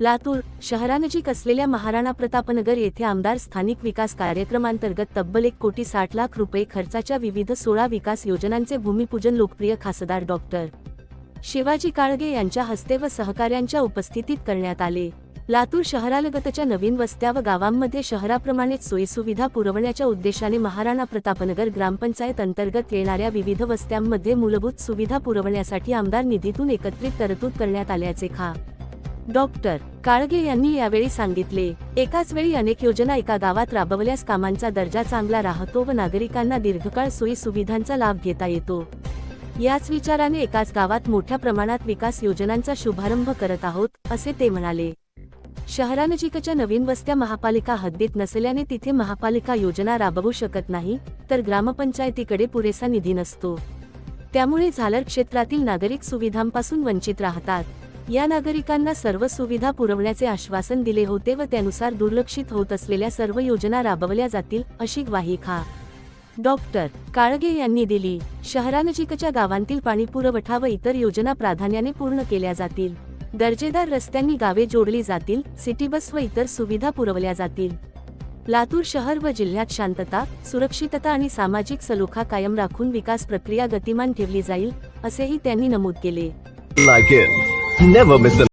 लातूर शहरानजीक असलेल्या महाराणा प्रतापनगर येथे आमदार स्थानिक विकास कार्यक्रमांतर्गत तब्बल 1,60,00,000 रुपये खर्चाच्या विविध 16 विकास योजनांचे भूमिपूजन लोकप्रिय खासदार डॉक्टर शिवाजी काळगे यांच्या हस्ते व सहकाऱ्यांच्या उपस्थितीत करण्यात आले। लातूर शहरालगतच्या नवीन वस्त्या व गावांमध्ये शहराप्रमाणेच सोयीसुविधा पुरवण्याच्या उद्देशाने महाराणा प्रतापनगर ग्रामपंचायत अंतर्गत येणाऱ्या विविध वस्त्यांमध्ये मूलभूत सुविधा पुरवण्यासाठी आमदार निधीतून एकत्रित तरतूद करण्यात आल्याचे डॉक्टर काळगे यांनी यावेळी सांगितले। एकाच वेळी अनेक योजना एका गावात राबवल्यास कामांचा दर्जा चांगला राहतो व नागरिकांना दीर्घकाळ सोयी सुविधांचा लाभ घेता येतो। याच विचाराने एकाच गावात मोठ्या प्रमाणात विकास योजनांचा शुभारंभ करत आहोत, असे ते म्हणाले। शहरानजीकच्या नवीन वस्त्या महापालिका हद्दीत नसल्याने तिथे महापालिका योजना राबवू शकत नाही, तर ग्रामपंचायतीकडे पुरेसा निधी नसतो। त्यामुळे झालर क्षेत्रातील नागरिक सुविधांपासून वंचित राहतात। या नागरिकांना सर्व सुविधा पुरवण्याचे आश्वासन दिले होते व त्यानुसार दुर्लक्षित होत असलेल्या सर्व योजना राबवल्या जातील, अशी ग्वाही डॉक्टर काळगे यांनी दिली। शहरानजीकच्या गावांतील पाणी पुरवठा व इतर योजना प्राधान्याने पूर्ण केल्या जातील। दर्जेदार रस्त्यांनी गावे जोडली जातील, सिटी बस व इतर सुविधा पुरवल्या जातील। लातूर शहर व जिल्ह्यात शांतता, सुरक्षितता आणि सामाजिक सलोखा कायम राखून विकास प्रक्रिया गतिमान ठेवली जाईल, असेही त्यांनी नमूद केले। Like it. Never miss a